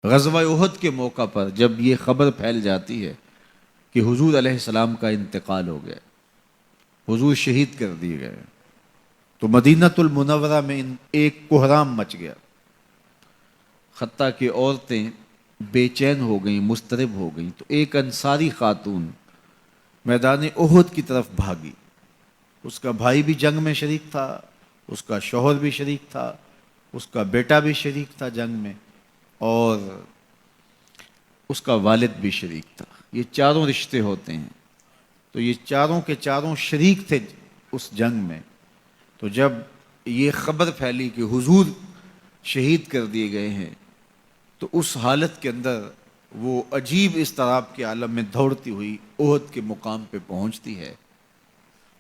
غزوہ احد کے موقع پر جب یہ خبر پھیل جاتی ہے کہ حضور علیہ السلام کا انتقال ہو گیا، حضور شہید کر دیے گئے، تو مدینۃ المنورہ میں ایک کوہرام مچ گیا، حتیٰ کہ عورتیں بے چین ہو گئیں، مضطرب ہو گئیں۔ تو ایک انصاری خاتون میدان احد کی طرف بھاگی، اس کا بھائی بھی جنگ میں شریک تھا، اس کا شوہر بھی شریک تھا، اس کا بیٹا بھی شریک تھا جنگ میں، اور اس کا والد بھی شریک تھا۔ یہ چاروں رشتے ہوتے ہیں، تو یہ چاروں کے چاروں شریک تھے اس جنگ میں۔ تو جب یہ خبر پھیلی کہ حضور شہید کر دیے گئے ہیں، تو اس حالت کے اندر وہ عجیب اضطراب کے عالم میں دوڑتی ہوئی احد کے مقام پہ پہنچتی ہے۔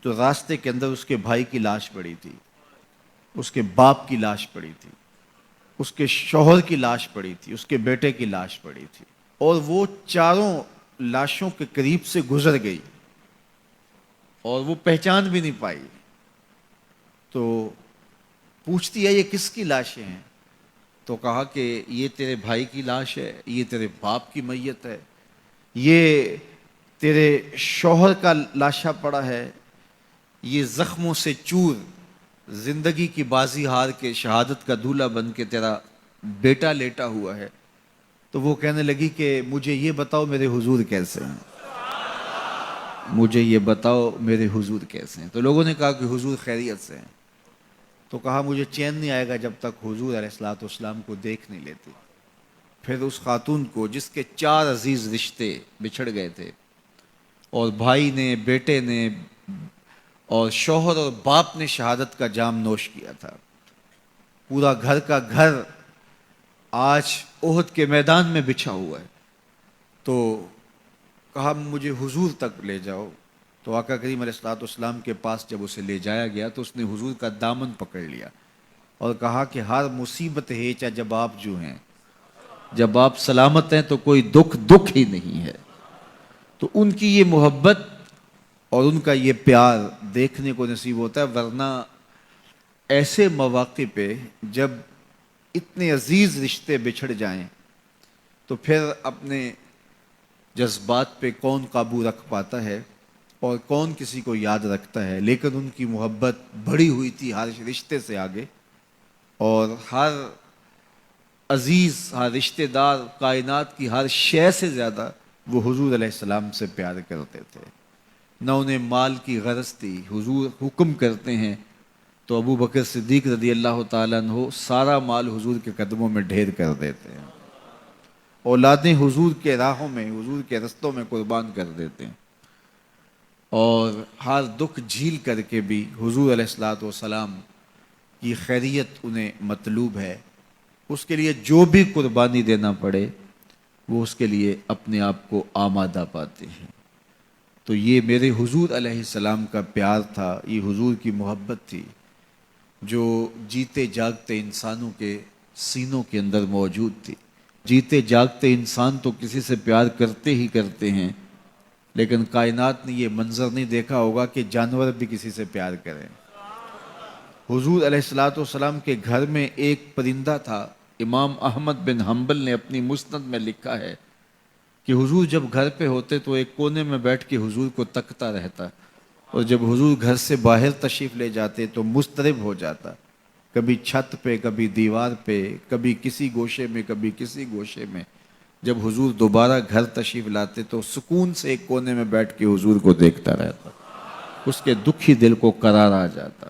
تو راستے کے اندر اس کے بھائی کی لاش پڑی تھی، اس کے باپ کی لاش پڑی تھی، اس کے شوہر کی لاش پڑی تھی، اس کے بیٹے کی لاش پڑی تھی، اور وہ چاروں لاشوں کے قریب سے گزر گئی اور وہ پہچان بھی نہیں پائی۔ تو پوچھتی ہے یہ کس کی لاشیں ہیں؟ تو کہا کہ یہ تیرے بھائی کی لاش ہے، یہ تیرے باپ کی میت ہے، یہ تیرے شوہر کا لاشا پڑا ہے، یہ زخموں سے چور زندگی کی بازی ہار کے شہادت کا دولہا بن کے تیرا بیٹا لیٹا ہوا ہے۔ تو وہ کہنے لگی کہ مجھے یہ بتاؤ میرے حضور کیسے ہیں، مجھے یہ بتاؤ میرے حضور کیسے ہیں۔ تو لوگوں نے کہا کہ حضور خیریت سے ہیں۔ تو کہا مجھے چین نہیں آئے گا جب تک حضور علیہ الصلوۃ والسلام کو دیکھ نہیں لیتی۔ پھر اس خاتون کو، جس کے 4 عزیز رشتے بچھڑ گئے تھے، اور بھائی نے، بیٹے نے، اور شوہر اور باپ نے شہادت کا جام نوش کیا تھا، پورا گھر کا گھر آج احد کے میدان میں بچھا ہوا ہے، تو کہا مجھے حضور تک لے جاؤ۔ تو آقا کریم علیہ الصلوۃ والسلام کے پاس جب اسے لے جایا گیا تو اس نے حضور کا دامن پکڑ لیا اور کہا کہ ہر مصیبت ہے چا جب آپ جو ہیں، جب آپ سلامت ہیں تو کوئی دکھ ہی نہیں ہے۔ تو ان کی یہ محبت اور ان کا یہ پیار دیکھنے کو نصیب ہوتا ہے، ورنہ ایسے مواقع پہ جب اتنے عزیز رشتے بچھڑ جائیں تو پھر اپنے جذبات پہ کون قابو رکھ پاتا ہے اور کون کسی کو یاد رکھتا ہے۔ لیکن ان کی محبت بڑھی ہوئی تھی ہر رشتے سے آگے، اور ہر عزیز، ہر رشتہ دار، کائنات کی ہر شے سے زیادہ وہ حضور علیہ السلام سے پیار کرتے تھے۔ نہ انہیں مال کی غرض تھی۔ حضور حکم کرتے ہیں تو ابو بکر صدیق رضی اللہ تعالیٰ عنہ سارا مال حضور کے قدموں میں ڈھیر کر دیتے ہیں، اولادیں حضور کے راہوں میں، حضور کے رستوں میں قربان کر دیتے ہیں، اور ہر دکھ جھیل کر کے بھی حضور علیہ الصلوۃ والسلام کی خیریت انہیں مطلوب ہے۔ اس کے لیے جو بھی قربانی دینا پڑے وہ اس کے لیے اپنے آپ کو آمادہ پاتے ہیں۔ تو یہ میرے حضور علیہ السلام کا پیار تھا، یہ حضور کی محبت تھی جو جیتے جاگتے انسانوں کے سینوں کے اندر موجود تھی۔ جیتے جاگتے انسان تو کسی سے پیار کرتے ہی کرتے ہیں، لیکن کائنات نے یہ منظر نہیں دیکھا ہوگا کہ جانور بھی کسی سے پیار کریں۔ حضور علیہ الصلوۃ والسلام کے گھر میں ایک پرندہ تھا۔ امام احمد بن حنبل نے اپنی مسند میں لکھا ہے کہ حضور جب گھر پہ ہوتے تو ایک کونے میں بیٹھ کے حضور کو تکتا رہتا، اور جب حضور گھر سے باہر تشریف لے جاتے تو مضطرب ہو جاتا، کبھی چھت پہ، کبھی دیوار پہ، کبھی کسی گوشے میں، کبھی کسی گوشے میں۔ جب حضور دوبارہ گھر تشریف لاتے تو سکون سے ایک کونے میں بیٹھ کے حضور کو دیکھتا رہتا، اس کے دکھی دل کو قرار آ جاتا۔